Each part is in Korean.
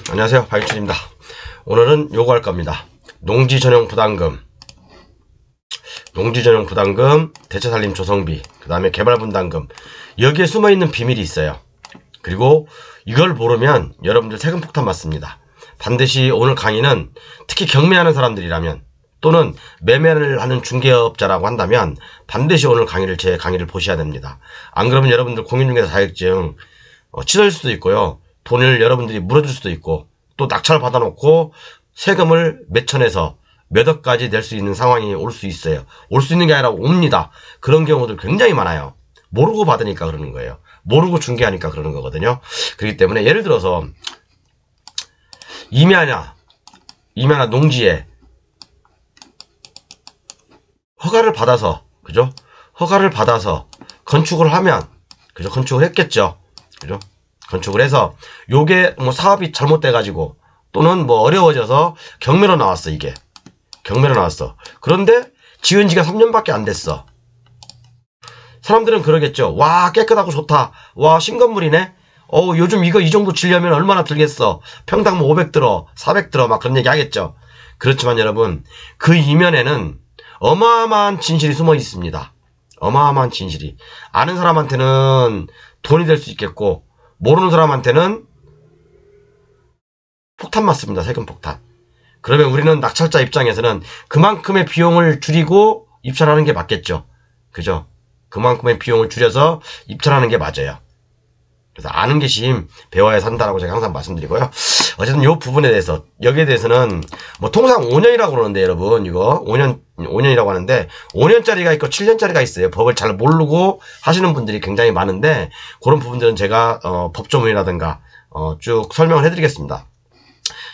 안녕하세요. 박일준입니다. 오늘은 요거 할 겁니다. 농지 전용 부담금, 대체 살림 조성비, 그 다음에 개발 분담금. 여기에 숨어 있는 비밀이 있어요. 그리고 이걸 모르면 여러분들 세금 폭탄 맞습니다. 반드시 오늘 강의는 특히 경매하는 사람들이라면 또는 매매를 하는 중개업자라고 한다면 반드시 오늘 제 강의를 보셔야 됩니다. 안 그러면 여러분들 공인중개사 자격증 취소할 수도 있고요. 돈을 여러분들이 물어줄 수도 있고, 또 낙찰 받아놓고 세금을 몇 천에서 몇 억까지 낼 수 있는 상황이 올 수 있어요. 올 수 있는 게 아니라 옵니다. 그런 경우들 굉장히 많아요. 모르고 받으니까 그러는 거예요. 모르고 중개하니까 그러는 거거든요. 그렇기 때문에 예를 들어서 임야나 농지에 허가를 받아서, 그죠? 허가를 받아서 건축을 하면, 그죠? 건축을 했겠죠. 그죠? 건축을 해서 요게 뭐 사업이 잘못돼가지고 또는 뭐 어려워져서 경매로 나왔어. 이게 경매로 나왔어. 그런데 지은 지가 3년밖에 안 됐어. 사람들은 그러겠죠. 와, 깨끗하고 좋다. 와, 신건물이네. 요즘 이거 이 정도 지려면 얼마나 들겠어. 평당 뭐 500 들어, 400 들어, 막 그런 얘기 하겠죠. 그렇지만 여러분, 그 이면에는 어마어마한 진실이 숨어 있습니다. 어마어마한 진실이. 아는 사람한테는 돈이 될 수 있겠고, 모르는 사람한테는 폭탄 맞습니다. 세금 폭탄. 그러면 우리는 낙찰자 입장에서는 그만큼의 비용을 줄이고 입찰하는 게 맞겠죠. 그죠? 그만큼의 비용을 줄여서 입찰하는 게 맞아요. 그래서 아는 게 심, 배워야 산다라고 제가 항상 말씀드리고요. 어쨌든 이 부분에 대해서, 여기에 대해서는 뭐 통상 5년이라고 그러는데 여러분, 이거 5년이라고 하는데 5년짜리가 있고 7년짜리가 있어요. 법을 잘 모르고 하시는 분들이 굉장히 많은데, 그런 부분들은 제가 법조문이라든가 쭉 설명을 해드리겠습니다.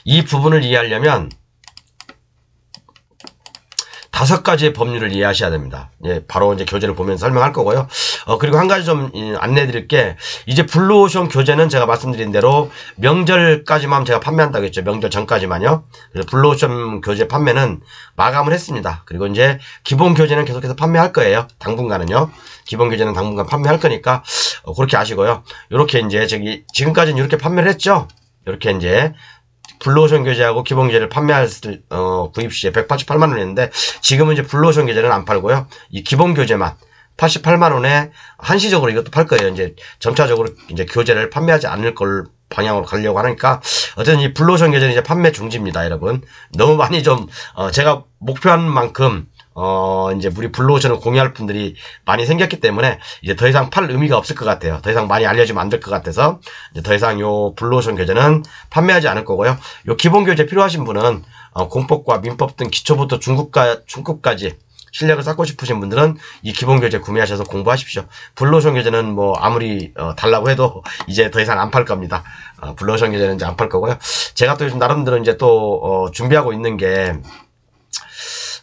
이 부분을 이해하려면 5가지의 법률을 이해하셔야 됩니다. 예, 바로 이제 교재를 보면서 설명할 거고요. 그리고 한 가지 좀 안내해 드릴 게, 이제 블루오션 교재는 제가 말씀드린 대로 명절까지만 제가 판매한다고 했죠. 명절 전까지만요. 그래서 블루오션 교재 판매는 마감을 했습니다. 그리고 이제 기본 교재는 계속해서 판매할 거예요. 당분간은요. 기본 교재는 당분간 판매할 거니까 그렇게 아시고요. 요렇게 이제 지금까지는 이렇게 판매를 했죠. 이렇게 이제 블루오션 교재하고 기본 교재를 판매할 구입 시에 188만 원이었는데, 지금은 이제 블루오션 교재는 안 팔고요. 이 기본 교재만 88만 원에 한시적으로 이것도 팔 거예요. 이제 점차적으로 이제 교재를 판매하지 않을 걸 방향으로 가려고 하니까, 어쨌든 이 블루오션 교재는 이제 판매 중지입니다, 여러분. 너무 많이 좀 제가 목표한 만큼 이제 우리 블루오션을 공유할 분들이 많이 생겼기 때문에 이제 더 이상 팔 의미가 없을 것 같아요. 더 이상 많이 알려지면 안 될 것 같아서 이제 더 이상 요 블루오션 교재는 판매하지 않을 거고요. 요 기본 교재 필요하신 분은 공법과 민법 등 기초부터 중급까지 실력을 쌓고 싶으신 분들은 이 기본 교재 구매하셔서 공부하십시오. 블루오션 교재는 뭐 아무리 달라고 해도 이제 더 이상 안 팔 겁니다. 블루오션 교재는 이제 안 팔 거고요. 제가 또 요즘 나름대로 이제 또 준비하고 있는 게,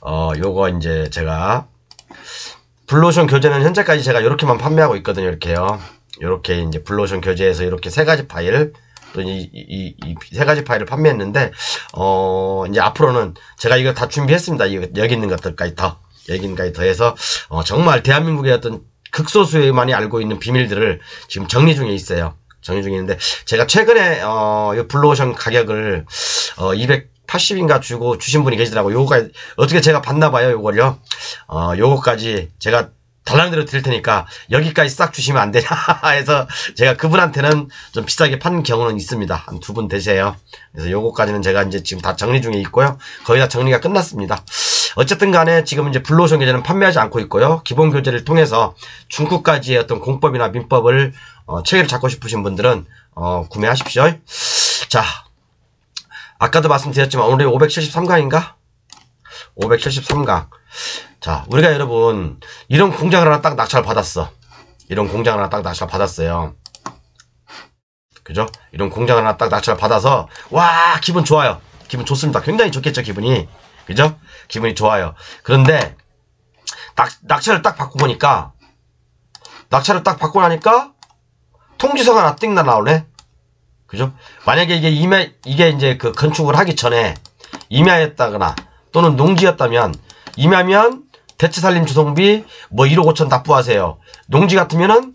요거 이제 제가 블루오션 교재는 현재까지 제가 이렇게만 판매하고 있거든요. 이렇게요. 이렇게 이제 블루오션 교재에서 이렇게 3가지 파일, 또 이 3가지 파일을 판매했는데, 이제 앞으로는 제가 이거 다 준비했습니다. 여기 있는 것들까지 더해서 정말 대한민국의 어떤 극소수만이 알고 있는 비밀들을 지금 정리 중에 있어요. 정리 중에 있는데, 제가 최근에 이 블루오션 가격을 280인가 주신 분이 계시더라고요. 요거가 어떻게 제가 봤나봐요. 요걸요. 요거까지 제가 달라는 대로 드릴 테니까 여기까지 싹 주시면 안 되냐 해서 제가 그분한테는 좀 비싸게 판 경우는 있습니다. 한 2분 되세요. 그래서 요거까지는 제가 이제 지금 다 정리 중에 있고요. 거의 다 정리가 끝났습니다. 어쨌든 간에 지금 이제 블루오션 교재는 판매하지 않고 있고요. 기본 교재를 통해서 중급까지의 어떤 공법이나 민법을 체계를 잡고 싶으신 분들은 구매하십시오. 자, 아까도 말씀드렸지만 오늘이 573강인가? 573강. 자, 우리가 여러분 이런 공장을 하나 딱 낙찰 받았어. 이런 공장을 하나 딱 낙찰 받았어요. 그죠? 이런 공장을 하나 딱 낙찰 받아서 와, 기분 좋아요. 기분 좋습니다. 굉장히 좋겠죠, 기분이. 그죠? 기분이 좋아요. 그런데 낙찰을 딱 받고 보니까, 낙찰을 딱 받고 나니까 통지서가 하나 띵 나오네. 그죠? 만약에 이게 이제 그 건축을 하기 전에 임야였다거나 또는 농지였다면, 임야면 대체 살림 조성비 뭐 1억 5천 납부하세요. 농지 같으면은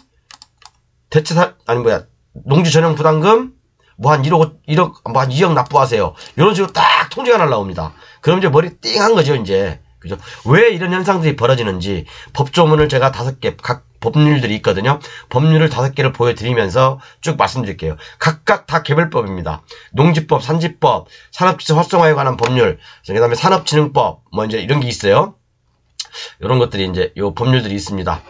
농지 전용 부담금 뭐 한 1억, 뭐 한 2억 납부하세요. 이런 식으로 딱 통지가 날라옵니다. 그럼 이제 머리 띵한 거죠, 이제. 그죠? 왜 이런 현상들이 벌어지는지 법조문을 제가 5개, 각 법률들이 있거든요. 법률을 5개를 보여드리면서 쭉 말씀드릴게요. 각각 다 개별법입니다. 농지법, 산지법, 산업지적 활성화에 관한 법률, 그 다음에 산업진흥법, 뭐 이제 이런 게 있어요. 이런 것들이 이제 요 법률들이 있습니다.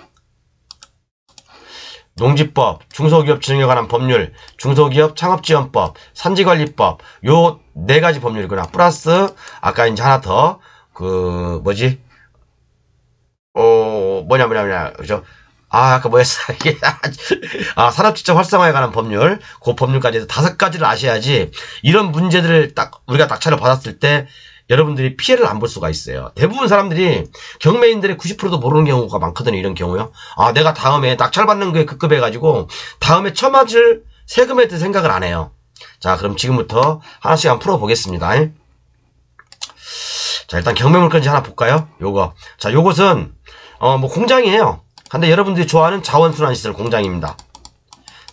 농지법, 중소기업 진흥에 관한 법률, 중소기업 창업지원법, 산지관리법, 요 4가지 법률이구나. 플러스 아까 이제 하나 더 뭐냐 그죠? 아까 뭐였어 이게 산업지적 활성화에 관한 법률, 그 법률까지 해서 5가지를 아셔야지 이런 문제들을 우리가 낙찰을 받았을 때 여러분들이 피해를 안 볼 수가 있어요. 대부분 사람들이 경매인들의 90%도 모르는 경우가 많거든요. 이런 경우요. 내가 다음에 낙찰 받는 거에 급급해가지고 다음에 처맞을 세금에 대해 생각을 안 해요. 자, 그럼 지금부터 하나씩 한번 풀어보겠습니다. 자, 일단 경매물건지 하나 볼까요? 요거. 자, 요것은 뭐 공장이에요. 근데 여러분들이 좋아하는 자원순환시설 공장입니다.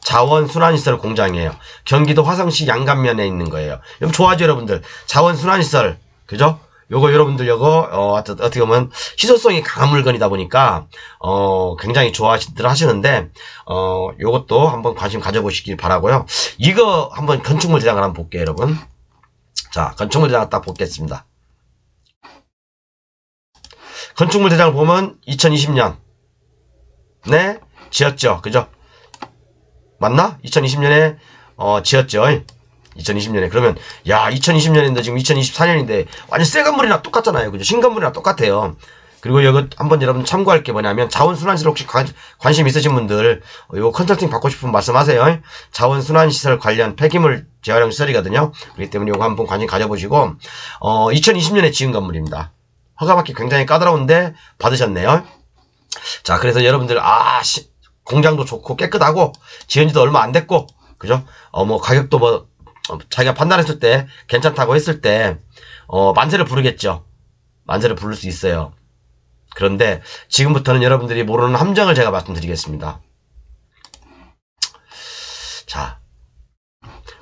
자원순환시설 공장이에요. 경기도 화성시 양감면에 있는 거예요. 여러분 좋아하죠, 여러분들? 자원순환시설. 그죠? 요거 여러분들 어떻게 보면 희소성이 강한 물건이다 보니까 굉장히 좋아하시들 하시는데 요것도 한번 관심 가져보시길 바라고요. 이거 한번 건축물 대장을 한번 볼게요, 여러분. 자, 건축물 대장을 딱 보겠습니다. 건축물 대장을 보면 2020년 네 지었죠, 그죠? 맞나? 2020년에 지었죠. 2020년에. 그러면 야 2020년인데 지금 2024년인데 완전 새 건물이나 똑같잖아요, 그죠? 신건물이나 똑같아요. 그리고 여기 한번 여러분 참고할 게 뭐냐면 자원순환시설 혹시 관심 있으신 분들 요 컨설팅 받고 싶으면 말씀하세요. 자원순환시설 관련 폐기물 재활용 시설이거든요. 그렇기 때문에 요거 한번 관심 가져보시고 2020년에 지은 건물입니다. 허가받기 굉장히 까다로운데 받으셨네요. 자, 그래서 여러분들 공장도 좋고 깨끗하고 지은 지도 얼마 안 됐고 그죠? 뭐 가격도 뭐 자기가 판단했을 때 괜찮다고 했을 때 만세를 부르겠죠. 만세를 부를 수 있어요. 그런데 지금부터는 여러분들이 모르는 함정을 제가 말씀드리겠습니다. 자,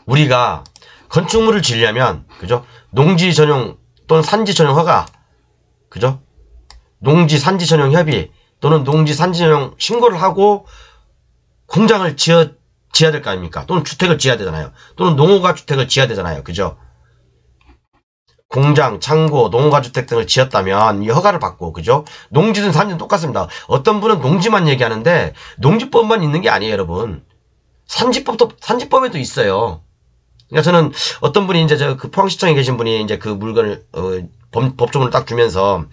우리가 건축물을 지으려면 그죠? 농지 전용 또는 산지 전용 허가, 그죠? 농지 산지 전용 협의 또는 농지 산지 전용 신고를 하고 공장을 지어야 될 거 아닙니까? 또는 주택을 지어야 되잖아요. 또는 농호가 주택을 지어야 되잖아요. 그죠? 공장, 창고, 농호가 주택 등을 지었다면 이 허가를 받고, 그죠? 농지든 산지든 똑같습니다. 어떤 분은 농지만 얘기하는데 농지법만 있는 게 아니에요, 여러분. 산지법에도 있어요. 그러니까 저는 어떤 분이 이제 그 포항시청에 계신 분이 이제 그 물건을 법조문을 딱 주면서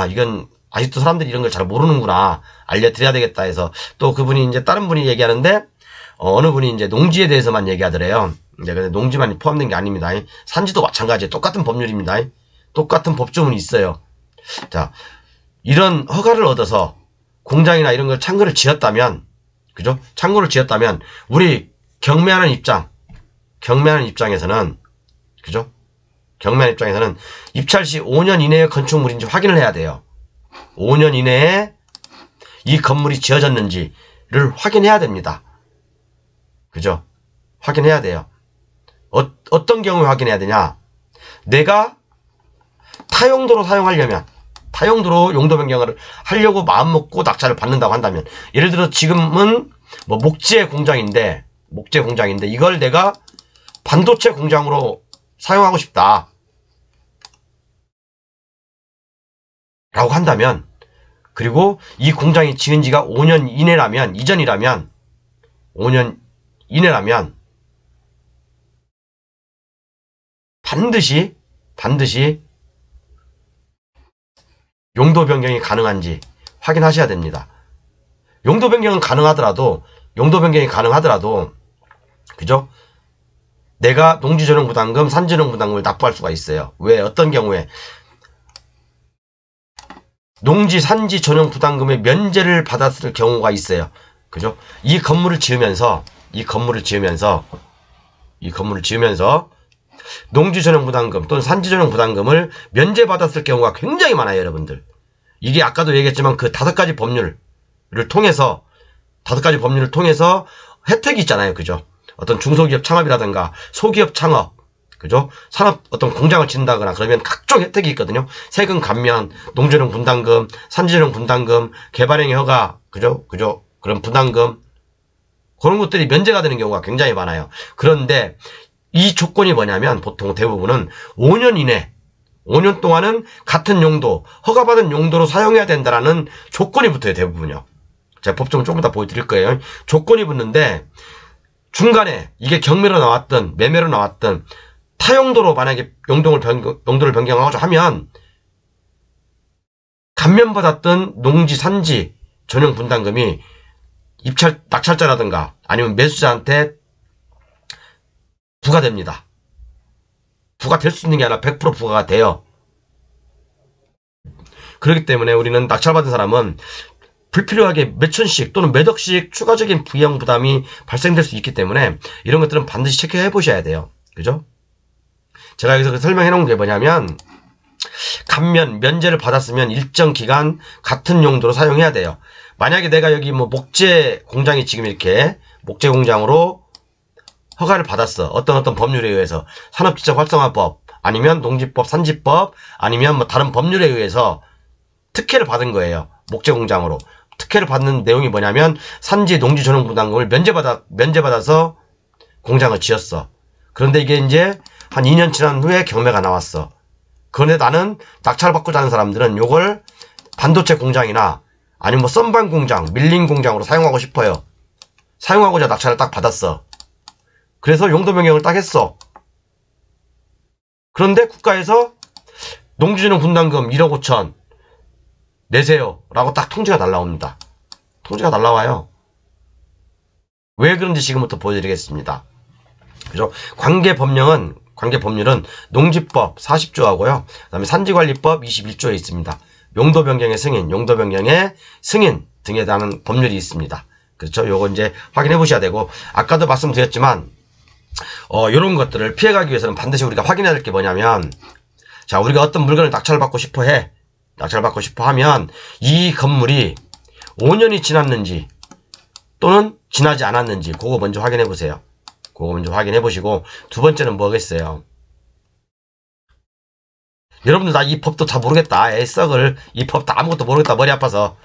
이건 아직도 사람들이 이런 걸 잘 모르는구나, 알려드려야 되겠다 해서 또 그분이 이제 다른 분이 얘기하는데 어느 분이 이제 농지에 대해서만 얘기하더래요. 이제 근데 농지만 포함된 게 아닙니다. 산지도 마찬가지예요. 똑같은 법률입니다. 똑같은 법조문이 있어요. 자, 이런 허가를 얻어서 공장이나 이런 걸 창고를 지었다면, 그죠? 창고를 지었다면 우리 경매하는 입장에서는, 그죠? 경매하는 입장에서는 입찰 시 5년 이내의 건축물인지 확인을 해야 돼요. 5년 이내에 이 건물이 지어졌는지를 확인해야 됩니다. 그죠? 확인해야 돼요. 어떤 경우에 확인해야 되냐? 내가 타용도로 사용하려면, 타용도로 용도 변경을 하려고 마음먹고 낙찰을 받는다고 한다면, 예를 들어 지금은 뭐 목재 공장인데 이걸 내가 반도체 공장으로 사용하고 싶다 라고 한다면, 그리고 이 공장이 지은 지가 5년 이전이라면 5년 이내라면 반드시 용도 변경이 가능한지 확인하셔야 됩니다. 용도 변경이 가능하더라도 그죠? 내가 농지 전용 부담금, 산지 전용 부담금을 납부할 수가 있어요. 왜? 어떤 경우에 농지 산지 전용 부담금의 면제를 받았을 경우가 있어요. 그죠? 이 건물을 지으면서 농지 전용 부담금 또는 산지 전용 부담금을 면제받았을 경우가 굉장히 많아요, 여러분들. 이게 아까도 얘기했지만 그 5가지 법률을 통해서 혜택이 있잖아요, 그죠? 어떤 중소기업 창업이라든가 소기업 창업, 그죠? 산업 어떤 공장을 짓는다거나 그러면 각종 혜택이 있거든요. 세금 감면, 농지조정 분담금, 산지조정 분담금, 개발행위 허가, 그죠? 그런 분담금, 그런 것들이 면제가 되는 경우가 굉장히 많아요. 그런데 이 조건이 뭐냐면 보통 대부분은 5년 이내, 5년 동안은 같은 용도, 허가받은 용도로 사용해야 된다라는 조건이 붙어요, 대부분요. 제가 법정을 조금 더 보여드릴 거예요. 조건이 붙는데 중간에 이게 경매로 나왔든 매매로 나왔든 타용도로 만약에 용도를 변경하고 하면 감면받았던 농지, 산지 전용 분담금이 낙찰자라든가 아니면 매수자한테 부과됩니다. 부과될 수 있는 게 아니라 100% 부과가 돼요. 그렇기 때문에 우리는 낙찰받은 사람은 불필요하게 몇천씩 또는 몇 억씩 추가적인 비용 부담이 발생될 수 있기 때문에 이런 것들은 반드시 체크해 보셔야 돼요. 그죠? 제가 여기서 설명해 놓은 게 뭐냐면 감면, 면제를 받았으면 일정 기간 같은 용도로 사용해야 돼요. 만약에 내가 여기 뭐 목재 공장이 지금 이렇게 목재 공장으로 허가를 받았어. 어떤 법률에 의해서 산업지적 활성화법 아니면 농지법, 산지법 아니면 뭐 다른 법률에 의해서 특혜를 받은 거예요. 목재 공장으로. 특혜를 받는 내용이 뭐냐면 산지 농지 전용 분담금을 면제받아서 공장을 지었어. 그런데 이게 이제 한 2년 지난 후에 경매가 나왔어. 그런데 나는 낙찰을 받고자 하는 사람들은 요걸 반도체 공장이나 아니면 뭐 썬반 공장, 밀링 공장으로 사용하고 싶어요. 사용하고자 낙찰을 딱 받았어. 그래서 용도 변경을 딱 했어. 그런데 국가에서 농지전용 분담금 1억 5천 내세요 라고 딱 통지가 날라옵니다. 통지가 날라와요. 왜 그런지 지금부터 보여드리겠습니다. 그죠? 관계법률은 농지법 40조하고요. 그 다음에 산지관리법 21조에 있습니다. 용도 변경의 승인, 용도 변경의 승인 등에 대한 법률이 있습니다. 그렇죠? 요거 이제 확인해 보셔야 되고, 아까도 말씀드렸지만, 요런 것들을 피해가기 위해서는 반드시 우리가 확인해야 될 게 뭐냐면, 자, 우리가 어떤 물건을 낙찰을 받고 싶어 해. 낙찰을 받고 싶어 하면, 이 건물이 5년이 지났는지, 또는 지나지 않았는지, 그거 먼저 확인해 보세요. 그거 먼저 확인해 보시고, 두 번째는 뭐겠어요? 여러분들 나 이 법도 다 모르겠다. 썩을 이 법 다 아무것도 모르겠다. 머리 아파서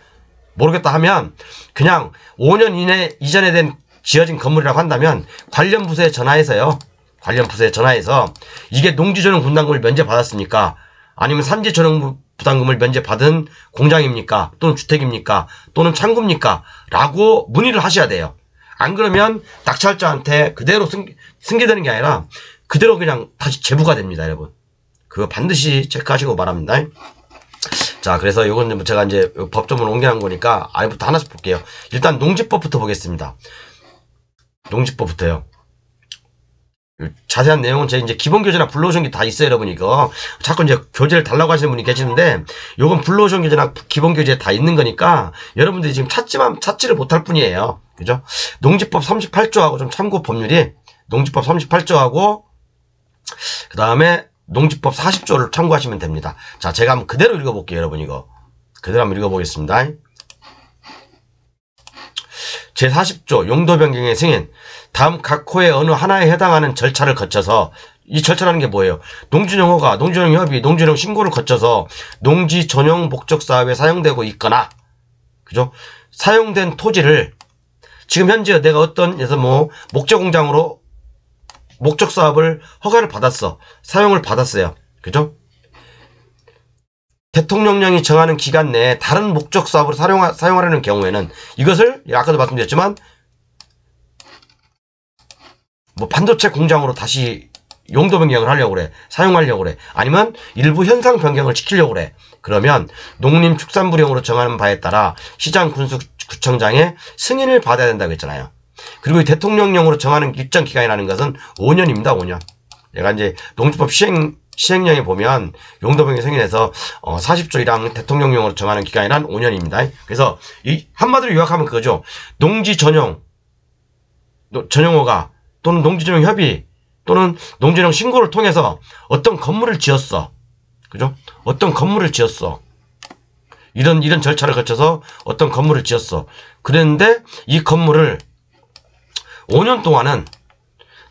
모르겠다 하면 그냥 5년 이전에 지어진 건물이라고 한다면 관련 부서에 전화해서요. 관련 부서에 전화해서 이게 농지전용 분담금을 면제받았습니까? 아니면 산지전용 부담금을 면제받은 공장입니까? 또는 주택입니까? 또는 창구입니까? 라고 문의를 하셔야 돼요. 안 그러면 낙찰자한테 그대로 승계되는 게 아니라 그대로 그냥 다시 제부가 됩니다, 여러분. 그거 반드시 체크하시고 바랍니다. 자, 그래서 이건 제가 이제 법조문을 옮겨놓은 거니까 아예부터 하나씩 볼게요. 일단 농지법부터 보겠습니다. 농지법부터요. 자세한 내용은 제 이제 기본 교재나 불러오신 게 다 있어요, 여러분. 이거 자꾸 이제 교재를 달라고 하시는 분이 계시는데, 요건 불러오신 교재나 기본 교재에 다 있는 거니까 여러분들이 지금 찾지를 못할 뿐이에요. 그죠? 농지법 38조하고 좀 참고 법률이 농지법 38조하고 그 다음에 농지법 40조를 참고하시면 됩니다. 자, 제가 한번 그대로 읽어볼게요, 여러분. 이거 그대로 한번 읽어보겠습니다. 제40조 용도 변경의 승인. 다음 각 호의 어느 하나에 해당하는 절차를 거쳐서, 이 절차라는 게 뭐예요? 농지전용 허가, 농지전용 협의, 농지전용 신고를 거쳐서 농지 전용 목적 사업에 사용되고 있거나, 그죠? 사용된 토지를 지금 현재 내가 어떤 예서 뭐 목재 공장으로 목적 사업을 허가를 받았어. 사용을 받았어요. 그죠? 대통령령이 정하는 기간 내에 다른 목적 사업으로 사용하려는 경우에는 이것을 아까도 말씀드렸지만 뭐 반도체 공장으로 다시 용도 변경을 하려고 그래. 사용하려고 그래. 아니면 일부 현상 변경을 시키려고 그래. 그러면 농림축산부령으로 정하는 바에 따라 시장군수구청장의 승인을 받아야 된다고 했잖아요. 그리고 이 대통령령으로 정하는 일정 기간이라는 것은 5년입니다. 5년. 내가 이제 농지법 시행령에 보면 용도 변경 승인에서 40조 1항 대통령령으로 정하는 기간이란 5년입니다. 그래서 이 한마디로 요약하면 그거죠. 농지 전용 전용허가 또는 농지 전용 협의 또는 농지 전용 신고를 통해서 어떤 건물을 지었어. 그죠? 어떤 건물을 지었어. 이런 절차를 거쳐서 어떤 건물을 지었어. 그랬는데 이 건물을 5년 동안은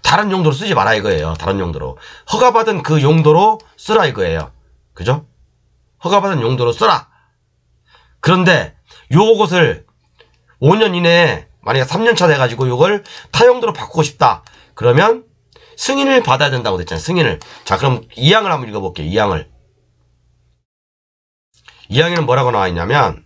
다른 용도로 쓰지 마라 이거예요. 다른 용도로. 허가받은 그 용도로 쓰라 이거예요. 그죠? 허가받은 용도로 쓰라. 그런데 요것을 5년 이내에 만약에 3년차 돼가지고 요걸 타용도로 바꾸고 싶다. 그러면 승인을 받아야 된다고 됐잖아요. 승인을. 자, 그럼 2항을 한번 읽어볼게요. 2항을. 2항에는 뭐라고 나와 있냐면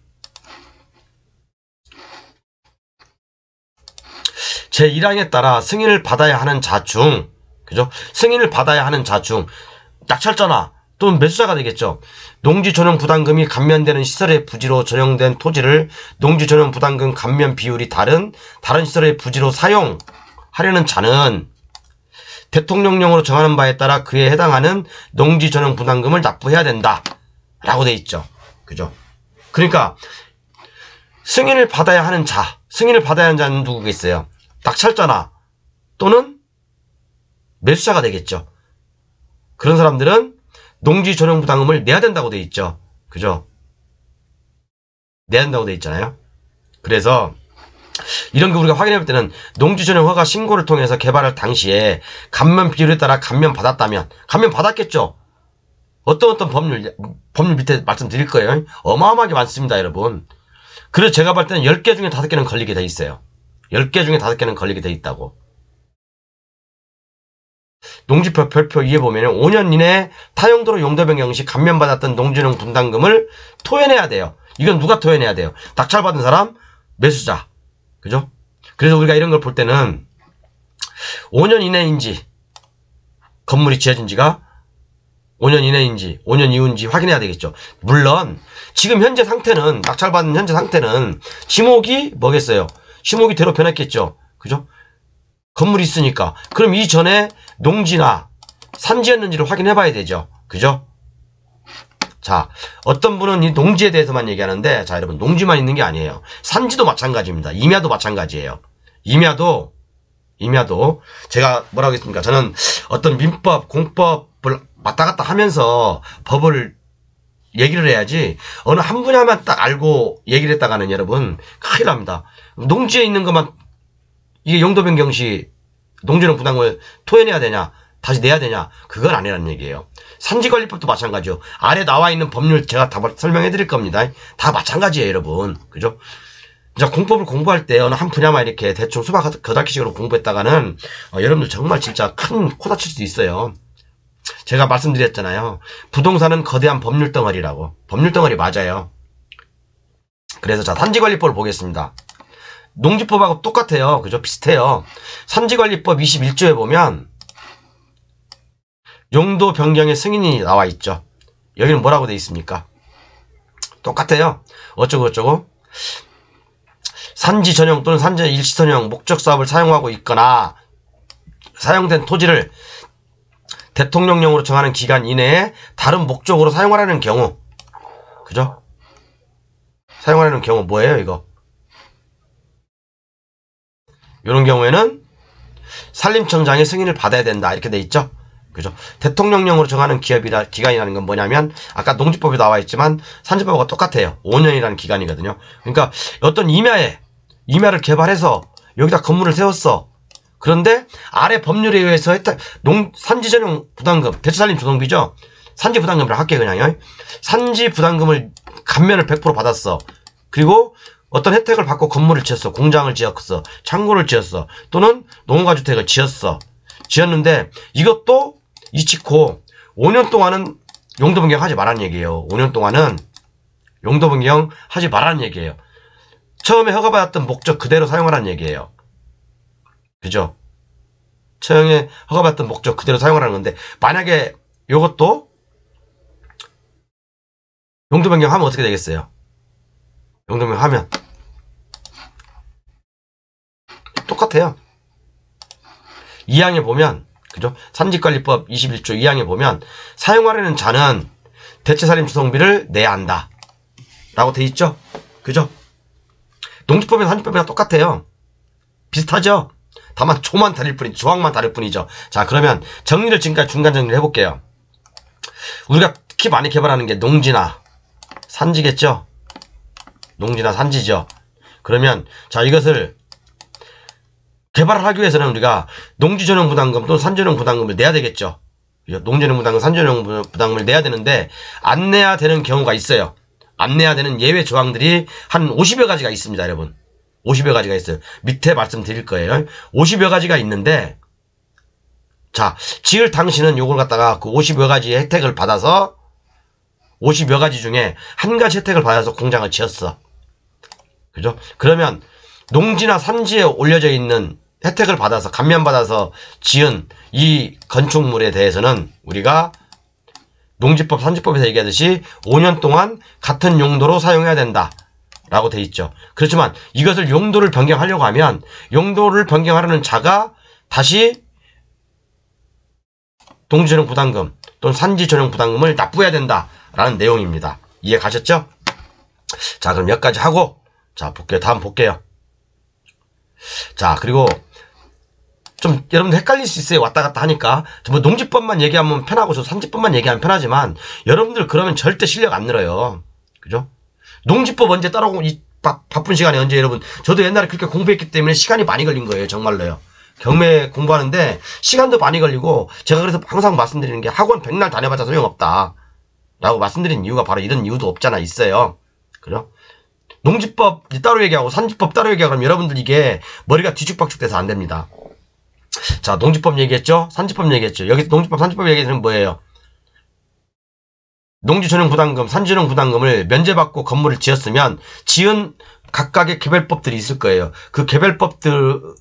제1항에 따라 승인을 받아야 하는 자 중, 그죠? 승인을 받아야 하는 자 중, 낙찰자나 또는 매수자가 되겠죠. 농지 전용 부담금이 감면되는 시설의 부지로 전용된 토지를 농지 전용 부담금 감면 비율이 다른 시설의 부지로 사용하려는 자는 대통령령으로 정하는 바에 따라 그에 해당하는 농지 전용 부담금을 납부해야 된다. 라고 돼 있죠. 그죠? 그러니까 승인을 받아야 하는 자, 승인을 받아야 하는 자는 누구겠어요? 낙찰자나 또는 매수자가 되겠죠. 그런 사람들은 농지 전용 부담금을 내야 된다고 돼 있죠. 그죠? 내야 된다고 돼 있잖아요. 그래서 이런 거 우리가 확인해 볼 때는 농지 전용 허가 신고를 통해서 개발할 당시에 감면 비율에 따라 감면 받았다면 감면 받았겠죠. 어떤 법률 밑에 말씀드릴 거예요. 어마어마하게 많습니다, 여러분. 그래서 제가 볼 때는 10개 중에 5개는 걸리게 돼 있어요. 10개 중에 5개는 걸리게 돼 있다고. 농지표 별표 2에 보면 5년 이내에 타용도로 용도 변경 시 감면받았던 농지용 분담금을 토해내야 돼요. 이건 누가 토해내야 돼요? 낙찰받은 사람, 매수자. 그죠? 그래서 우리가 이런 걸 볼 때는 5년 이내인지 건물이 지어진 지가 5년 이내인지 5년 이후인지 확인해야 되겠죠. 물론 지금 현재 상태는 낙찰받은 현재 상태는 지목이 뭐겠어요? 지목이 대로 변했겠죠. 그죠? 건물이 있으니까. 그럼 이전에 농지나 산지였는지를 확인해 봐야 되죠. 그죠? 자, 어떤 분은 이 농지에 대해서만 얘기하는데, 자, 여러분, 농지만 있는 게 아니에요. 산지도 마찬가지입니다. 임야도 마찬가지예요. 임야도, 제가 뭐라고 했습니까? 저는 어떤 민법, 공법을 왔다 갔다 하면서 법을 얘기를 해야지, 어느 한 분야만 딱 알고 얘기를 했다가는 여러분, 큰일 납니다. 농지에 있는 것만, 이게 용도 변경 시 농지용 부담금을 토해내야 되냐, 다시 내야 되냐, 그건 아니라는 얘기예요. 산지관리법도 마찬가지요. 아래 나와 있는 법률 제가 다 설명해 드릴 겁니다. 다 마찬가지예요, 여러분. 그죠? 자, 공법을 공부할 때 어느 한 분야만 이렇게 대충 수박 겉핥기식으로 공부했다가는 여러분들 정말 진짜 큰 코 다칠 수도 있어요. 제가 말씀드렸잖아요. 부동산은 거대한 법률 덩어리라고. 법률 덩어리 맞아요. 그래서 자, 산지관리법을 보겠습니다. 농지법하고 똑같아요. 그죠? 비슷해요. 산지관리법 21조에 보면 용도 변경의 승인이 나와 있죠. 여기는 뭐라고 돼 있습니까? 똑같아요. 어쩌고 산지 전용 또는 산지 일시선용 목적 사업을 사용하고 있거나 사용된 토지를 대통령령으로 정하는 기간 이내에 다른 목적으로 사용하라는 경우, 그죠? 사용하라는 경우 뭐예요, 이거? 이런 경우에는 산림청장의 승인을 받아야 된다, 이렇게 돼 있죠. 그죠? 대통령령으로 정하는 기간이라는 건 뭐냐면, 아까 농지법에 나와 있지만 산지법과 똑같아요. 5년이라는 기간이거든요. 그러니까 어떤 임야를 개발해서 여기다 건물을 세웠어. 그런데 아래 법률에 의해서 산지 전용 부담금, 대체산림 조성비죠. 산지 부담금을 할게 그냥요. 산지 부담금을 감면을 100% 받았어. 그리고 어떤 혜택을 받고 건물을 지었어. 공장을 지었어. 창고를 지었어. 또는 농가주택을 지었어. 지었는데 이것도 이치코 5년 동안은 용도 변경하지 말라는 얘기예요. 5년 동안은 용도 변경하지 말라는 얘기예요. 처음에 허가받았던 목적 그대로 사용하라는 얘기예요. 그죠? 처음에 허가받았던 목적 그대로 사용하라는 건데, 만약에 이것도 용도 변경하면 어떻게 되겠어요? 용도 변경하면 똑같아요. 2항에 보면, 그죠? 산지관리법 21조 2항에 보면 사용하려는 자는 대체산림 조성비를 내야 한다 라고 돼 있죠. 그죠? 농지법이나 산지법이랑 똑같아요. 비슷하죠? 다만 조항만 다를 뿐이죠. 자, 그러면 정리를 지금까지 중간 정리를 해볼게요. 우리가 특히 많이 개발하는 게 농지나 산지겠죠? 농지나 산지죠. 그러면 자, 이것을 개발을 하기 위해서는 우리가 농지전용 부담금 또는 산지전용 부담금을 내야 되겠죠. 농지전용 부담금, 산지전용 부담금을 내야 되는데 안 내야 되는 경우가 있어요. 안 내야 되는 예외 조항들이 한 50여 가지가 있습니다, 여러분. 50여 가지가 있어요. 밑에 말씀드릴 거예요. 50여 가지가 있는데, 자, 지을 당시는 요걸 갖다가 그 50여 가지의 혜택을 받아서 50여 가지 중에 한 가지 혜택을 받아서 공장을 지었어. 그죠? 그러면 농지나 산지에 올려져 있는 혜택을 받아서 감면받아서 지은 이 건축물에 대해서는 우리가 농지법, 산지법에서 얘기하듯이 5년 동안 같은 용도로 사용해야 된다 라고 돼 있죠. 그렇지만 이것을 용도를 변경하려고 하면 용도를 변경하려는 자가 다시 농지전용 부담금 또는 산지전용 부담금을 납부해야 된다 라는 내용입니다. 이해 가셨죠? 자, 그럼 여기까지 하고 자, 볼게요. 다음 볼게요. 자, 그리고 좀 여러분들 헷갈릴 수 있어요. 왔다 갔다 하니까. 뭐 농지법만 얘기하면 편하고 저 산지법만 얘기하면 편하지만 여러분들 그러면 절대 실력 안 늘어요. 그죠? 농지법 언제 따라오고 이 바쁜 시간에 언제 여러분 저도 옛날에 그렇게 공부했기 때문에 시간이 많이 걸린 거예요. 정말로요. 경매 공부하는데 시간도 많이 걸리고 제가 그래서 항상 말씀드리는 게 학원 백날 다녀봤자 소용없다 라고 말씀드린 이유가 바로 이런 이유도 없잖아 있어요. 그죠? 농지법 따로 얘기하고 산지법 따로 얘기하고 그러면 여러분들 이게 머리가 뒤죽박죽 돼서 안 됩니다. 자, 농지법 얘기했죠? 산지법 얘기했죠? 여기 농지법, 산지법 얘기는 뭐예요? 농지전용 부담금, 산지전용 부담금을 면제받고 건물을 지었으면 지은 각각의 개별법들이 있을 거예요. 그 개별법들을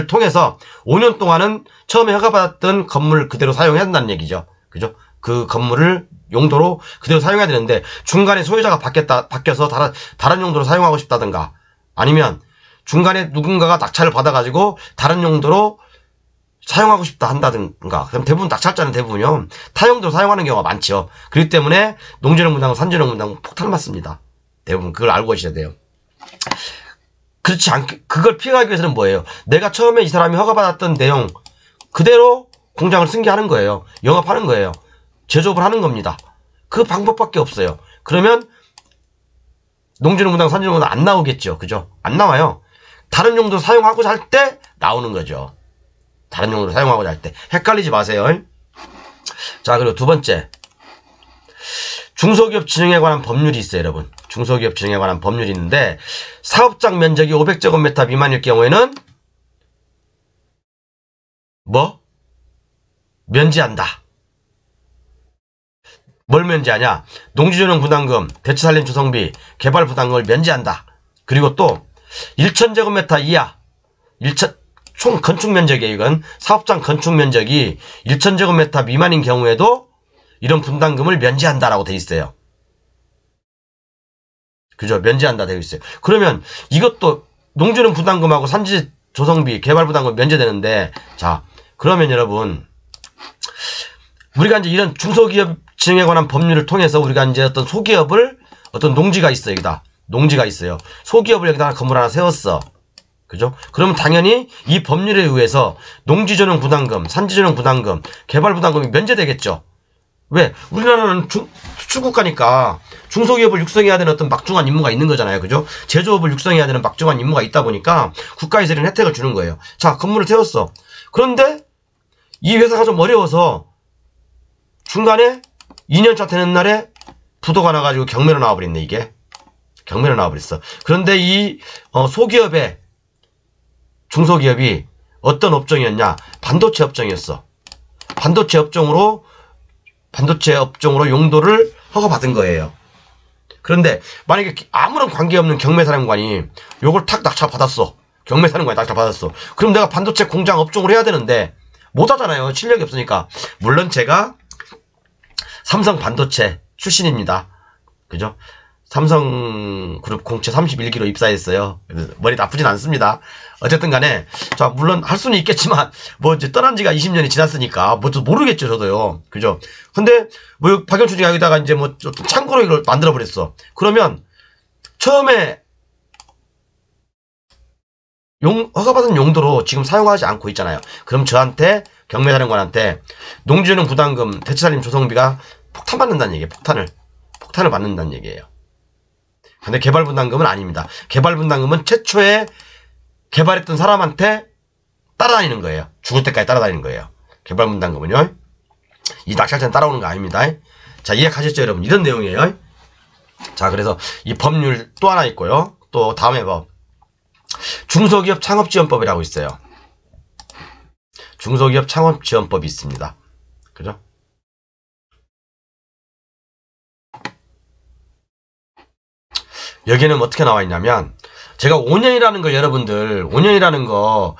통해서 5년 동안은 처음에 허가받았던 건물을 그대로 사용해야 된다는 얘기죠. 그죠? 그 건물을 용도로 그대로 사용해야 되는데 중간에 소유자가 바뀌어서 다른 용도로 사용하고 싶다든가 아니면 중간에 누군가가 낙찰을 받아가지고 다른 용도로 사용하고 싶다 한다든가 그럼 대부분 낙찰자는 대부분요 타용도로 사용하는 경우가 많죠. 그렇기 때문에 농지전용 부담금, 산지전용 부담금 폭탄 맞습니다. 대부분 그걸 알고 계셔야 돼요. 그렇지 않게 그걸 피하기 위해서는 뭐예요? 내가 처음에 이 사람이 허가받았던 내용 그대로 공장을 승계하는 거예요. 영업하는 거예요. 제조업을 하는 겁니다. 그 방법밖에 없어요. 그러면 농지전용 부담금, 산지전용 부담금 안 나오겠죠. 그죠? 안 나와요. 다른 용도로 사용하고자 할 때 나오는 거죠. 다른 용도로 사용하고자 할 때. 헷갈리지 마세요. 자, 그리고 두 번째. 중소기업 진흥에 관한 법률이 있어요, 여러분. 중소기업 진흥에 관한 법률이 있는데, 사업장 면적이 500제곱미터 미만일 경우에는, 뭐? 면제한다. 뭘 면제하냐? 농지전용 부담금, 대체살림 조성비, 개발 부담금을 면제한다. 그리고 또, 1000제곱미터 이하, 총 건축 면적이에요, 이건. 사업장 건축 면적이 1000제곱미터 미만인 경우에도 이런 분담금을 면제한다라고 돼 있어요. 그죠? 면제한다 되어 있어요. 그러면 이것도 농지전용 부담금하고 산지 조성비, 개발 부담금 면제되는데, 자, 그러면 여러분, 우리가 이제 이런 중소기업 진흥에 관한 법률을 통해서 우리가 이제 어떤 소기업을, 어떤 농지가 있어, 여기다. 농지가 있어요. 소기업을 여기다가 건물 하나 세웠어. 그죠? 그러면 당연히 이 법률에 의해서 농지전용 부담금, 산지전용 부담금, 개발 부담금이 면제되겠죠. 왜? 우리나라는 수출국가니까 중소기업을 육성해야 되는 어떤 막중한 임무가 있는 거잖아요. 그죠? 제조업을 육성해야 되는 막중한 임무가 있다 보니까 국가에서 이런 혜택을 주는 거예요. 자, 건물을 세웠어. 그런데 이 회사가 좀 어려워서 중간에 2년차 되는 날에 부도가 나가지고 경매로 나와버렸네, 이게. 경매로 나와버렸어. 그런데 이 소기업의 중소기업이 어떤 업종이었냐? 반도체 업종이었어. 반도체 업종으로 용도를 허가받은 거예요. 그런데 만약에 아무런 관계없는 경매사령관이 요걸 탁 낙찰받았어. 경매사령관이 낙찰받았어. 그럼 내가 반도체 공장 업종을 해야 되는데 못 하잖아요. 실력이 없으니까. 물론 제가 삼성 반도체 출신입니다. 그죠? 삼성그룹 공채 31기로 입사했어요. 머리 나쁘진 않습니다. 어쨌든 간에, 자, 물론 할 수는 있겠지만, 뭐 이제 떠난 지가 20년이 지났으니까, 뭐 또 모르겠죠, 저도요. 그죠? 근데, 뭐 박영춘이 여기다가 이제 뭐 창고로 이걸 만들어버렸어. 그러면, 처음에, 허가받은 용도로 지금 사용하지 않고 있잖아요. 그럼 저한테, 경매사령관한테, 농지전용 부담금, 대체살림 조성비가 폭탄 받는다는 얘기예요. 폭탄을 받는다는 얘기예요. 근데 개발 분담금은 아닙니다. 개발 분담금은 최초에 개발했던 사람한테 따라다니는 거예요. 죽을 때까지 따라다니는 거예요. 개발분담금은요. 이 낙찰자는 따라오는 거 아닙니다. 자, 이해하셨죠, 여러분? 이런 내용이에요. 자, 그래서 이 법률 또 하나 있고요. 또 다음에 법. 중소기업 창업지원법이라고 있어요. 중소기업 창업지원법이 있습니다. 그죠? 여기는 어떻게 나와 있냐면, 제가 5년이라는 걸 여러분들, 5년이라는 거,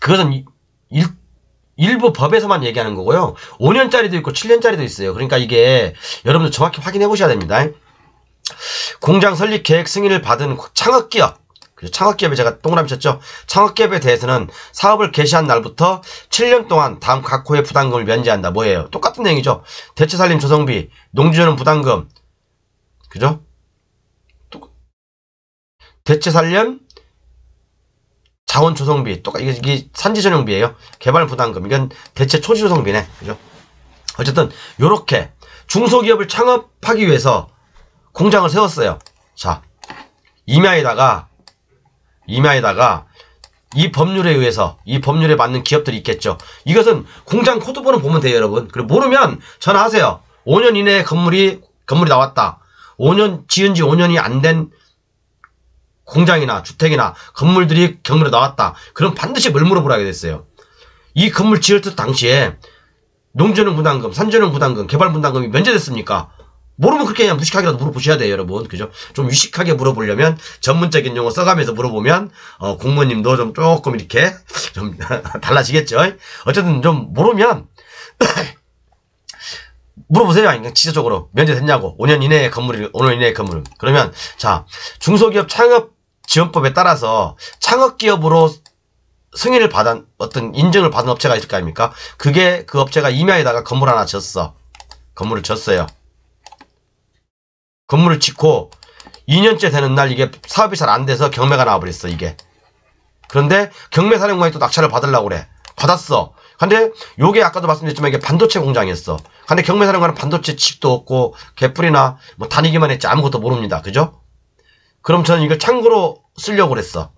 그것은 일부 법에서만 얘기하는 거고요. 5년짜리도 있고 7년짜리도 있어요. 그러니까 이게 여러분들 정확히 확인해 보셔야 됩니다. 공장 설립 계획 승인을 받은 창업기업, 창업기업에 제가 동그라미 쳤죠. 창업기업에 대해서는 사업을 개시한 날부터 7년 동안 다음 각 호의 부담금을 면제한다. 뭐예요? 똑같은 내용이죠. 대체살림 조성비, 농지전용 부담금, 그죠? 대체살림 자원조성비, 이게 산지전용비예요. 개발부담금, 이건 대체 초지조성비네. 그죠? 어쨌든 요렇게 중소기업을 창업하기 위해서 공장을 세웠어요. 자, 임야에다가 이 법률에 의해서, 이 법률에 맞는 기업들이 있겠죠. 이것은 공장 코드번호 보면 돼요, 여러분. 그리고 모르면 전화하세요. 5년 이내에 건물이 나왔다. 5년 지은 지 5년이 안 된 공장이나 주택이나 건물들이 경매로 나왔다. 그럼 반드시 뭘 물어보라게 됐어요. 이 건물 지을 때 당시에 농지전용 부담금, 산지전용 부담금, 개발 부담금이 면제됐습니까? 모르면 그렇게 그냥 무식하게라도 물어보셔야 돼요, 여러분. 그죠? 좀 유식하게 물어보려면 전문적인 용어 써가면서 물어보면 공무원님도 좀 조금 이렇게 좀 달라지겠죠. 어쨌든 좀 모르면 물어보세요. 그냥 지적으로 면제됐냐고. 5년 이내의 건물을, 5년 이내의 건물은. 그러면 자, 중소기업 창업지원법에 따라서 창업기업으로 승인을 받은, 어떤 인증을 받은 업체가 있을 거 아닙니까? 그 업체가 임야에다가 건물 하나 졌어. 건물을 졌어요. 건물을 짓고 2년째 되는 날 이게 사업이 잘 안 돼서 경매가 나와버렸어, 이게. 그런데 경매사령관이 또 낙찰을 받으려고 그래. 받았어. 근데 요게 아까도 말씀드렸지만 이게 반도체 공장이었어. 근데 경매사령관은 반도체 칩도 없고 개뿔이나 뭐 다니기만 했지 아무것도 모릅니다. 그죠? 그럼 저는 이걸 창고로 쓰려고 그랬어.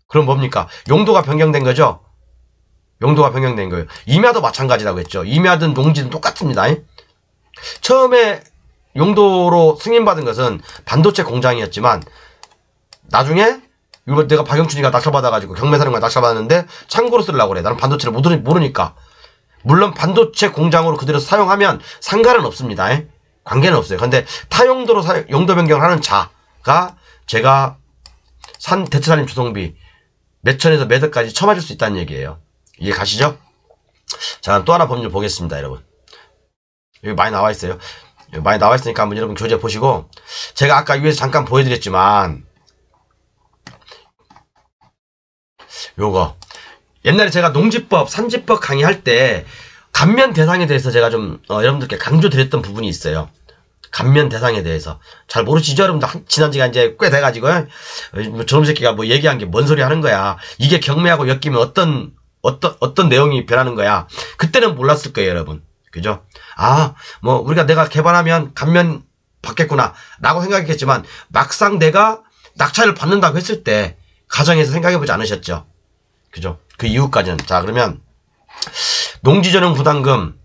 그럼 뭡니까? 용도가 변경된 거죠? 용도가 변경된 거예요. 임야도 마찬가지라고 했죠. 임야든 농지든 똑같습니다. 처음에 용도로 승인받은 것은 반도체 공장이었지만 나중에 이거 내가 박영춘이가 낙찰받아가지고 경매사령관 낙찰받았는데 창고로 쓰려고 그래. 나는 반도체를 모르니까. 물론 반도체 공장으로 그대로 사용하면 상관은 없습니다. 관계는 없어요. 근데 타용도로 용도 변경을 하는 자가 제가 대체살림 조성비 몇 천에서 몇 억까지 쳐맞을 수 있다는 얘기예요. 이해 가시죠? 자, 또 하나 법률 보겠습니다, 여러분. 여기 많이 나와 있어요. 여기 많이 나와 있으니까 한번 여러분 교재 보시고, 제가 아까 위에서 잠깐 보여드렸지만 요거 옛날에 제가 농지법, 산지법 강의할 때 감면 대상에 대해서 제가 좀 여러분들께 강조드렸던 부분이 있어요. 감면 대상에 대해서 잘 모르시죠, 여러분들? 지난 지가 이제 꽤 돼가지고 저놈 새끼가 뭐 얘기한 게 뭔 소리 하는 거야. 이게 경매하고 엮이면 어떤 내용이 변하는 거야. 그때는 몰랐을 거예요, 여러분. 그죠? 아, 뭐 우리가 내가 개발하면 감면 받겠구나 라고 생각했겠지만 막상 내가 낙찰을 받는다고 했을 때 가정에서 생각해보지 않으셨죠? 그죠? 그 이후까지는. 자, 그러면 농지전용 부담금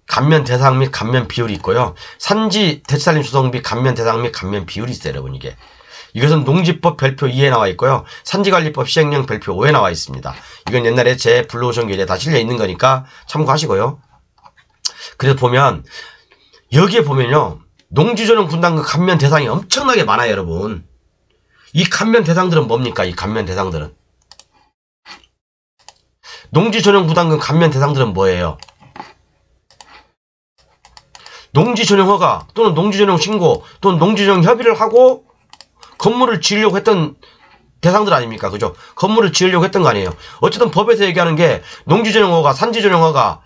감면 대상 및 감면 비율이 있고요. 산지 대체살림 조성비 감면 대상 및 감면 비율이 있어요, 여러분. 이게. 이것은 농지법 별표 2에 나와 있고요. 산지관리법 시행령 별표 5에 나와 있습니다. 이건 옛날에 제 블루오션 교재에 다 실려 있는 거니까 참고하시고요. 그래서 보면 여기에 보면요. 농지전용 부담금 감면 대상이 엄청나게 많아요, 여러분. 이 감면 대상들은 뭡니까? 이 감면 대상들은. 농지전용 부담금 감면 대상들은 뭐예요? 농지전용 허가 또는 농지전용 신고 또는 농지전용 협의를 하고 건물을 지으려고 했던 대상들 아닙니까? 그죠? 건물을 지으려고 했던 거 아니에요. 어쨌든 법에서 얘기하는 게 농지전용 허가, 산지전용 허가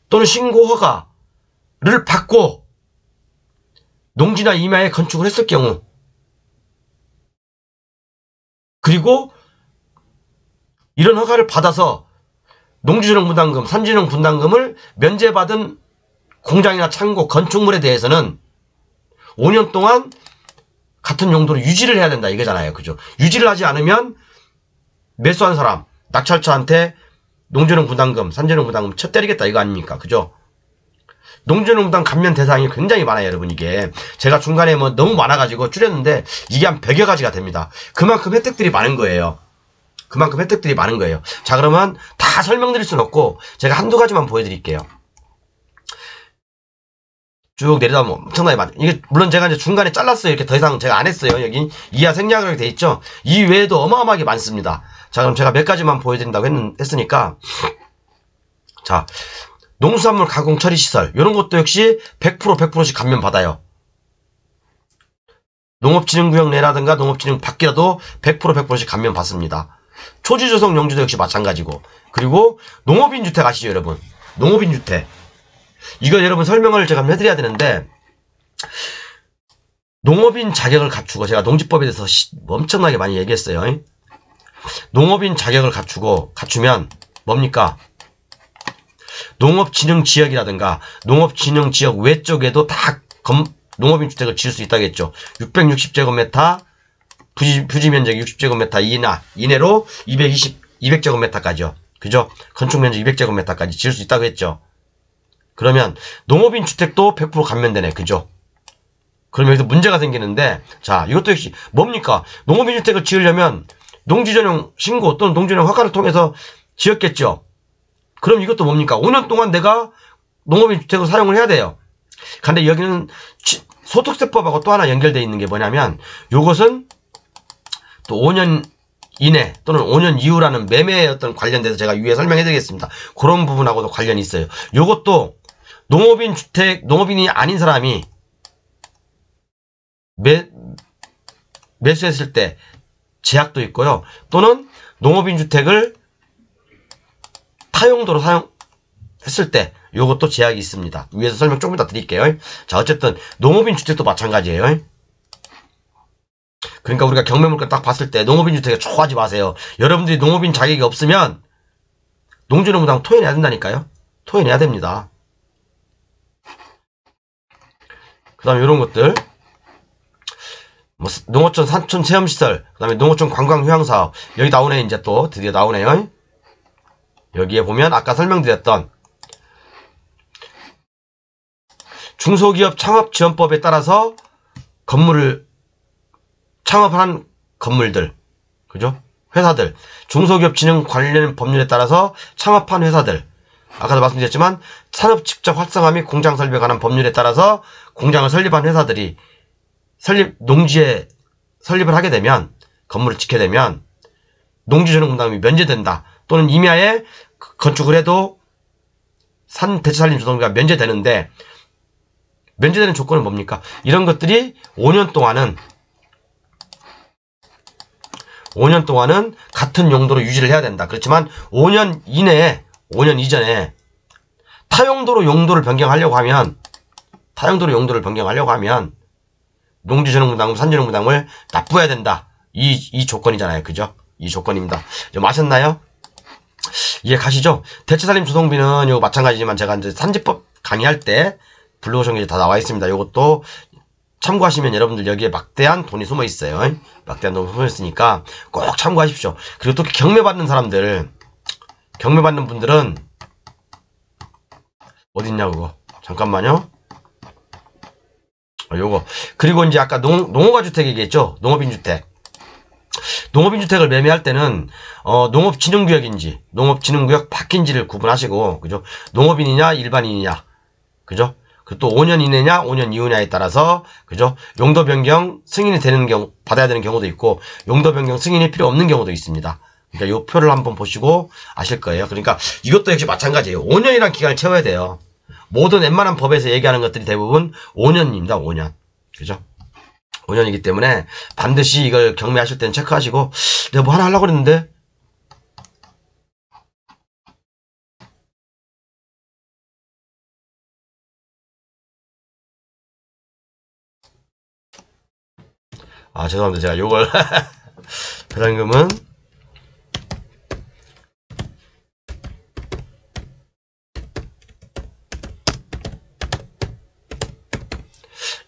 또는 신고 허가를 받고 농지나 임야에 건축을 했을 경우, 그리고 이런 허가를 받아서 농지전용 부담금, 산지전용 부담금을 면제받은 공장이나 창고, 건축물에 대해서는 5년 동안 같은 용도로 유지를 해야 된다 이거잖아요. 그죠? 유지를 하지 않으면 매수한 사람, 낙찰자한테 농지능 부담금, 산지능 부담금 쳐 때리겠다 이거 아닙니까? 그죠? 농지능 부담 감면 대상이 굉장히 많아요, 여러분. 이게 제가 중간에 뭐 너무 많아가지고 줄였는데 이게 한 100여 가지가 됩니다. 그만큼 혜택들이 많은 거예요. 그만큼 혜택들이 많은 거예요. 자, 그러면 다 설명드릴 수는 없고 제가 한두 가지만 보여드릴게요. 쭉 내려다 보면 엄청나게 많아요. 이게 물론 제가 이제 중간에 잘랐어요. 이렇게 더 이상 제가 안 했어요. 여기 이하 생략하게 돼 있죠. 이 외에도 어마어마하게 많습니다. 자, 그럼 제가 몇 가지만 보여드린다고 했으니까, 자, 농수산물 가공 처리 시설 이런 것도 역시 100%씩 감면 받아요. 농업진흥구역 내라든가 농업진흥 밖이라도 100%씩 감면 받습니다. 초지조성 용지도 역시 마찬가지고. 그리고 농업인 주택 아시죠, 여러분? 농업인 주택. 이거 여러분 설명을 제가 해드려야 되는데, 농업인 자격을 갖추고, 제가 농지법에 대해서 엄청나게 많이 얘기했어요. 농업인 자격을 갖추면 뭡니까? 농업진흥지역이라든가 농업진흥지역 외쪽에도 다 농업인 주택을 지을 수 있다겠죠. 660제곱미터, 부지면적 60제곱미터 이내로 200제곱미터까지요. 그죠? 건축면적 200제곱미터까지 지을 수 있다고 했죠. 그러면 농업인 주택도 100% 감면되네. 그죠? 그럼 여기서 문제가 생기는데, 자, 이것도 역시 뭡니까? 농업인 주택을 지으려면 농지전용 신고 또는 농지전용 허가를 통해서 지었겠죠. 그럼 이것도 뭡니까? 5년 동안 내가 농업인 주택을 사용을 해야 돼요. 근데 여기는 소득세법하고 또 하나 연결되어 있는 게 뭐냐면, 요것은 또 5년 이내 또는 5년 이후라는 매매에 어떤 관련돼서 제가 위에 설명해 드리겠습니다. 그런 부분하고도 관련이 있어요. 요것도 농업인 주택, 농업인이 아닌 사람이 매수했을 때 제약도 있고요. 또는 농업인 주택을 타용도로 사용했을 때 요것도 제약이 있습니다. 위에서 설명 조금 더 드릴게요. 자, 어쨌든 농업인 주택도 마찬가지예요. 그러니까 우리가 경매물가 딱 봤을 때 농업인 주택에 초하지 마세요. 여러분들이 농업인 자격이 없으면 농지농부당 토해내야 된다니까요. 토해내야 됩니다. 그 다음에 이런 것들, 뭐 농어촌 산촌 체험시설, 그 다음에 농어촌 관광휴양사업, 여기 나오네. 이제 또 드디어 나오네요. 여기에 보면 아까 설명드렸던 중소기업 창업지원법에 따라서 건물을 창업한 건물들, 그죠? 회사들, 중소기업 진흥 관련 법률에 따라서 창업한 회사들, 아까도 말씀드렸지만 산업 직접 활성화 및 공장 설비에 관한 법률에 따라서 공장을 설립한 회사들이 농지에 설립을 하게 되면, 건물을 짓게 되면 농지전용분담이 면제된다. 또는 임야에 건축을 해도 대체산림 조성비가 면제되는데, 면제되는 조건은 뭡니까? 이런 것들이 5년 동안은 같은 용도로 유지를 해야 된다. 그렇지만 5년 이전에 타용도로 용도를 변경하려고 하면 농지전용분담금, 산지전용분담금을 납부해야 된다. 이 조건이잖아요. 그죠? 이 조건입니다. 좀 아셨나요? 이해 가시죠? 대체산림 조성비는 요 마찬가지지만 제가 이제 산지법 강의할 때 블루오션 게 다 나와 있습니다. 요것도 참고하시면 여러분들 여기에 막대한 돈이 숨어 있어요. 막대한 돈이 숨어 있으니까 꼭 참고하십시오. 그리고 또 경매받는 분들은 어딨냐 그거. 잠깐만요. 요거. 그리고 이제 아까 농어가주택 얘기했죠. 농업인주택. 농업인주택을 매매할 때는 농업진흥구역인지 농업진흥구역 밖인지를 구분하시고, 그죠? 농업인이냐 일반인이냐, 그죠? 그 또 5년 이내냐 5년 이후냐에 따라서, 그죠? 용도 변경 승인이 되는 경우, 받아야 되는 경우도 있고 용도 변경 승인이 필요 없는 경우도 있습니다. 그러니까 요 표를 한번 보시고 아실 거예요. 그러니까 이것도 역시 마찬가지예요. 5년이라는 기간을 채워야 돼요. 모든 웬만한 법에서 얘기하는 것들이 대부분 5년입니다. 5년. 그죠? 5년이기 때문에 반드시 이걸 경매하실 때는 체크하시고, 내가 뭐 하나 하려고 그랬는데, 죄송합니다. 제가 요걸 배당금은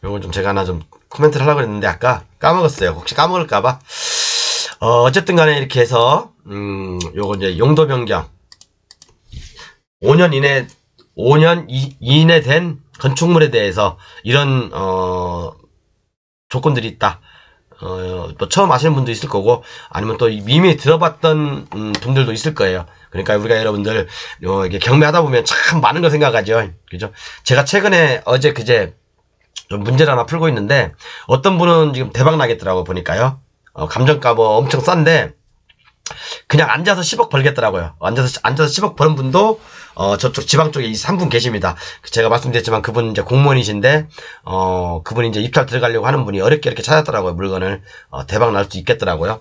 요건 좀 제가 하나 좀 코멘트를 하려고 했는데 아까 까먹었어요. 혹시 까먹을까봐. 어쨌든 간에 이렇게 해서, 요거 이제 용도 변경. 5년 이내 된 건축물에 대해서 이런, 조건들이 있다. 또 처음 아시는 분도 있을 거고, 아니면 또 이미 들어봤던 분들도 있을 거예요. 그러니까 우리가 여러분들 이게 경매하다 보면 참 많은 걸 생각하죠. 그죠? 제가 최근에 어제 그제 좀 문제를 하나 풀고 있는데, 어떤 분은 지금 대박 나겠더라고 보니까요. 감정가 뭐 엄청 싼데 그냥 앉아서 10억 벌겠더라고요. 앉아서 10억 버는 분도 저쪽 지방 쪽에 3분 계십니다. 제가 말씀드렸지만 그분 이제 공무원이신데 그분이 이제 입찰 들어가려고 하는 분이 어렵게 이렇게 찾았더라고요. 물건을 대박 날 수 있겠더라고요.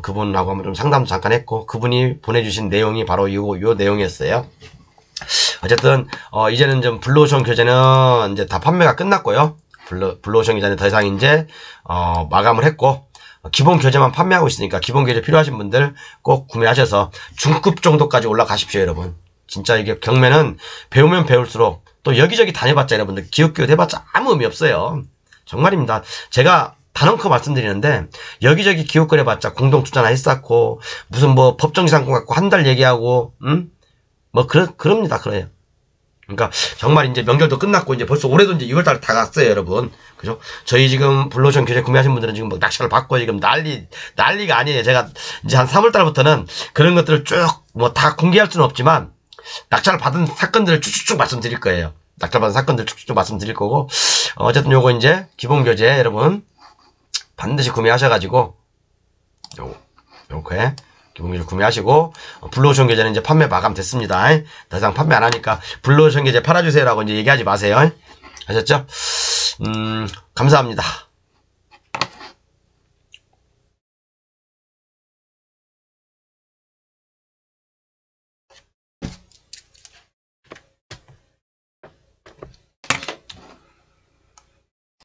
그분하고 한번 좀 상담도 잠깐 했고, 그분이 보내주신 내용이 바로 요 내용이었어요. 어쨌든 이제는 좀 블루오션 교재는 이제 다 판매가 끝났고요. 블루오션 교재는 더 이상 이제 마감을 했고, 기본 교재만 판매하고 있으니까 기본 교재 필요하신 분들 꼭 구매하셔서 중급 정도까지 올라가십시오, 여러분. 진짜 이게 경매는 배우면 배울수록, 또 여기저기 다녀봤자 여러분들 기웃기웃 해봤자 아무 의미 없어요. 정말입니다. 제가 단언코 말씀드리는데, 여기저기 기웃거려봤자 공동투자나 했었고, 무슨 뭐 법정지상권 갖고 한 달 얘기하고, 뭐 그럽니다. 그래요. 그러니까 정말 이제 명절도 끝났고, 이제 벌써 올해도 이제 6월달 다 갔어요, 여러분. 그죠? 저희 지금 블루오션 교재 구매하신 분들은 지금 뭐 낙찰을 받고 지금 난리가 아니에요. 제가 이제 한 3월달부터는 그런 것들을 쭉 뭐 다 공개할 수는 없지만, 낙찰을 받은 사건들을 쭉쭉쭉 말씀드릴 거예요. 낙찰 받은 사건들 쭉쭉 말씀드릴 거고, 어쨌든 요거 이제 기본 교재 여러분 반드시 구매하셔가지고, 요렇게 기본 교재 구매하시고, 블루오션 교재는 이제 판매 마감됐습니다. 더 이상 판매 안 하니까 블루오션 교재 팔아주세요라고 이제 얘기하지 마세요. 아셨죠? 감사합니다.